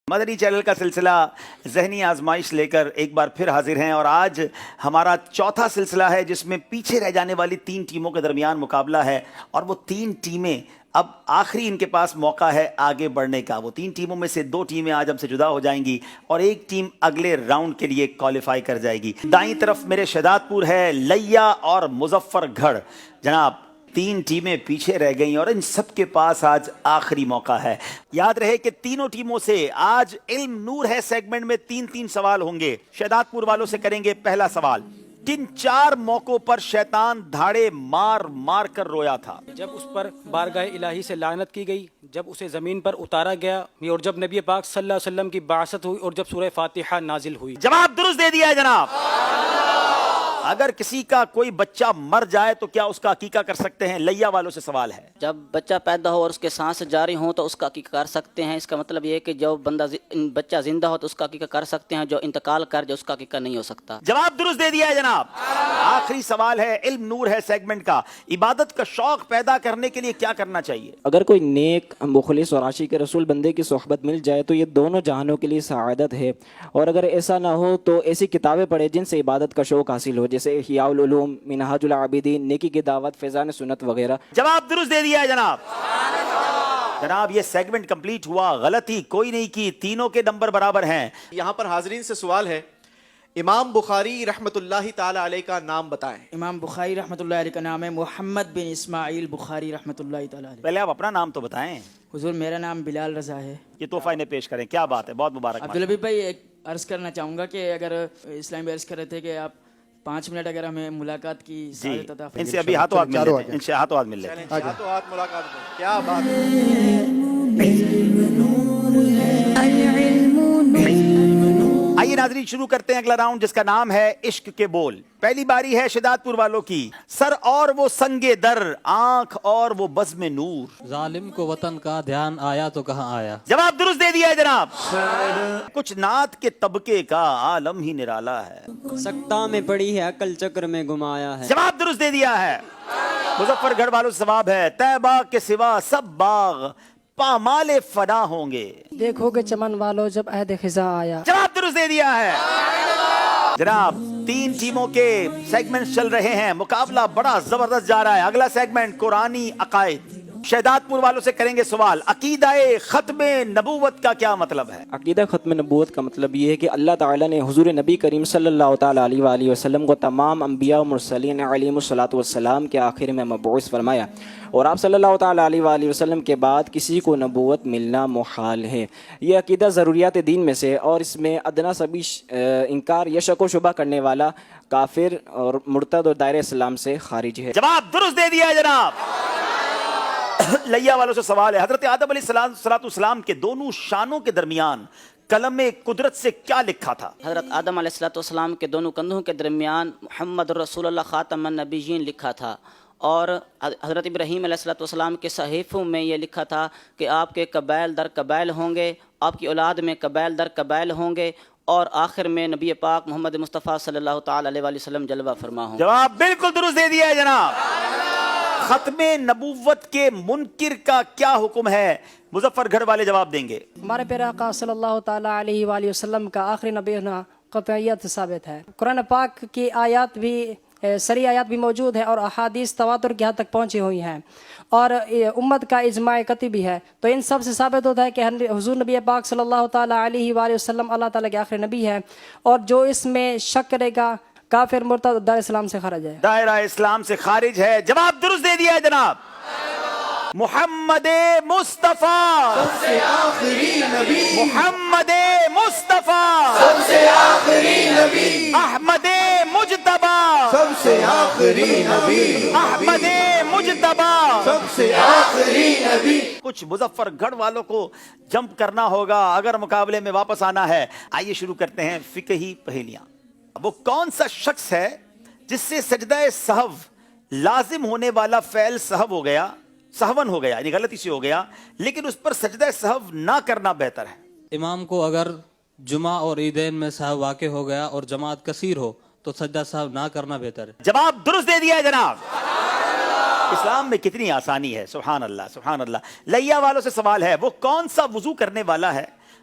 مدنی channel کا سلسلہ ذہنی آزمائش لے کر ایک بار پھر حاضر ہیں، اور آج ہمارا چوتھا سلسلہ ہے جس میں پیچھے رہ جانے والی 3 ٹیموں کے درمیان مقابلہ ہے، اور وہ 3 ٹیمیں اب آخری ان کے پاس موقع ہے آگے بڑھنے کا۔ وہ 3 ٹیموں میں سے 2 ٹیمیں آج ہم سے جدا ہو جائیں گی اور ایک ٹیم اگلے راؤنڈ کے لیے کوالیفائی کر جائے گی۔ دائیں طرف میرے شہداد پور ہے، لیا اور مظفر گڑھ۔ جناب 3 ٹیمیں پیچھے رہ گئیں اور ان سب کے پاس آج آخری موقع ہے۔ یاد رہے کہ تینوں ٹیموں سے آج علم نور ہے سیگمنٹ میں 3 سوال ہوں گے۔ شہداد پور والوں سے کریں گے پہلا سوال، کن 4 موقعوں پر شیطان دھاڑے مار مار کر رویا تھا؟ جب اس پر بارگاہ الہی سے لعنت کی گئی، جب اسے زمین پر اتارا گیا، اور جب نبی پاک صلی اللہ علیہ وسلم کی بعثت ہوئی، اور جب سورہ فاتحہ نازل ہوئی۔ جواب درست دے دیا ہے جناب۔ اگر کسی کا کوئی بچہ مر جائے تو کیا اس کا عقیقہ کر سکتے ہیں؟ لیا والوں سے سوال ہے۔ جب بچہ پیدا ہو اور اس کے سانس جاری ہوں تو اس کا عقیقہ کر سکتے ہیں۔ اس کا مطلب یہ ہے کہ جو بچہ زندہ ہو تو اس کا عقیقہ کر سکتے ہیں، جو انتقال کر جائے اس کا عقیقہ نہیں ہو سکتا۔ جواب درست دے دیا ہے جناب۔ آخری سوال ہے، علم نور ہے سیگمنٹ کا، عبادت کا شوق پیدا کرنے کے لیے کیا کرنا چاہیے؟ اگر کوئی نیک مخلص اور عاشق رسول بندے کی صحبت مل جائے تو یہ دونوں جہانوں کے لیے سعادت ہے، اور اگر ایسا نہ ہو تو ایسی کتابیں پڑھے جن سے عبادت کا شوق حاصل ہو، جیسے احیاء العلوم، منہاج العابدین، نیکی کی دعوت، فیضان سنت وغیرہ۔ جواب درست دے دیا ہے جناب۔ جناب یہ سیگمنٹ کمپلیٹ ہوا، غلطی کوئی نہیں کی، تینوں کے نمبر برابر ہیں۔ یہاں پر حاضرین سے سوال ہے، امام بخاری رحمۃ اللہ تعالی علیہ کا نام بتائیں۔ امام بخاری رحمۃ اللہ علیہ کا نام ہے محمد بن اسماعیل بخاری رحمۃ اللہ تعالی علیہ۔ پہلے آپ اپنا نام تو بتائیں۔ حضور میرا نام بلال رضا ہے۔ یہ تحفہ انہیں پیش کریں، کیا بات ہے، بہت مبارک۔ عبدالحبیب بھائی ایک عرض کرنا چاہوں گا کہ اگر اسلام عرض کر رہے تھے کہ آپ 5 منٹ اگر ہمیں ملاقات کی سعادت عطا فرمائیں۔ ان سے ابھی ہاتھوں ہاتھ مل لیتے ہیں، ان سے ہاتھوں ہاتھ مل لیتے ہیں۔ ہاتھوں ہاتھ ملاقات کریں، کیا بات ہے۔ آئیے ناظرین شروع کرتے ہیں اگلا راؤنڈ جس کا نام ہے عشق کے بول۔ پہلی باری ہے شہداد پور والوں کی۔ سر اور وہ سنگے در، آنکھ اور وہ بزم نور، ظالم کو وطن کا دھیان آیا تو کہاں آیا۔ جواب درست دے دیا ہے جناب۔ کچھ نعت کے طبقے کا عالم ہی نرالا ہے، سکتا میں پڑی ہے عقل چکر میں گمایا ہے۔ جواب درست دے دیا ہے۔ مظفر گڑھ والوں سے جواب ہے، طیبہ کے سوا سب باغ پامال فنا ہوں گے، دیکھو کہ چمن والوں جب عہد خزاں آیا۔ جواب درست دے دیا ہے جناب۔ 3 ٹیموں کے سیگمنٹ چل رہے ہیں، مقابلہ بڑا زبردست جا رہا ہے۔ اگلا سیگمنٹ قرآنی عقائد۔ شہداد پور والوں سے کریں گے سوال، عقیدہ ختم نبوت کا کیا مطلب ہے؟ عقیدہ ختم نبوت کا مطلب یہ ہے کہ اللہ تعالیٰ نے حضور نبی کریم صلی اللہ تعالیٰ علیہ وآلہ وسلم کو تمام انبیاء و مرسلین علیہم الصلوۃ والسلام کے آخر میں مبعوث فرمایا، اور آپ صلی اللہ تعالیٰ علیہ وآلہ وسلم کے بعد کسی کو نبوت ملنا محال ہے۔ یہ عقیدہ ضروریات دین میں سے، اور اس میں ادنا سا بھی انکار یا شک و شبہ کرنے والا کافر اور مرتد اور دائرہ اسلام سے خارج ہے۔ جواب درست دے دیا ہے جناب۔ لیا والوں سے سوال ہے، حضرت آدم علیہ السلام کے دونوں شانوں کے درمیان قلم قدرت سے کیا لکھا تھا؟ حضرت آدم علیہ السلام کے دونوں کندھوں کے درمیان محمد رسول اللہ خاتم النبیین لکھا تھا، اور حضرت ابراہیم علیہ السلام کے صحیفوں میں یہ لکھا تھا کہ آپ کے قبائل در قبائل ہوں گے، آپ کی اولاد میں قبائل در قبائل ہوں گے، اور آخر میں نبی پاک محمد مصطفیٰ صلی اللہ تعالی علیہ وآلہ وسلم جلوہ فرما ہوں۔ جواب بالکل درست دے دیا ہے جناب۔ ختم نبوت کے منکر کا کیا حکم ہے؟ مظفر گڑھ والے جواب دیں گے۔ ہمارے پیارے آقا صلی اللہ تعالیٰ علیہ وآلہ وسلم کا آخری نبی ہونا قطعیت ثابت ہے۔ قرآن پاک کی آیات بھی، سری آیات بھی موجود ہے، اور احادیث تواتر کی حد تک پہنچی ہوئی ہیں، اور امت کا اجماع قطعی بھی ہے۔ تو ان سب سے ثابت ہوتا ہے کہ حضور نبی پاک صلی اللہ تعالیٰ علیہ وآلہ وسلم اللہ تعالیٰ کے آخری نبی ہے، اور جو اس میں شک کرے گا کافر مرتد دائرہ اسلام سے خارج ہے۔ دائرہ اسلام سے خارج ہے۔ جواب درست دے دیا ہے جناب۔ محمد مصطفیٰ سب سے آخری نبی، محمد مصطفیٰ سب سے آخری نبی، احمد مجتبی سب سے آخری نبی، احمد مجتبی سب سے آخری نبی۔ کچھ مظفر گڑھ والوں کو جمپ کرنا ہوگا اگر مقابلے میں واپس آنا ہے۔ آئیے شروع کرتے ہیں فقہی پہیلیاں۔ وہ کون سا شخص ہے جس سے سجدہ سہو لازم ہونے والا فعل سہو ہو گیا، سہون ہو گیا، یعنی غلطی سے ہو گیا، لیکن اس پر سجدہ سہو نہ کرنا بہتر ہے؟ امام کو اگر جمعہ اور عیدین میں سہو واقع ہو گیا اور جماعت کثیر ہو تو سجدہ سہو نہ کرنا بہتر ہے۔ جواب درست دے دیا ہے جناب۔ اسلام میں کتنی آسانی ہے، سبحان اللہ سبحان اللہ۔ لیا والوں سے سوال ہے، وہ کون سا وضو کرنے والا ہے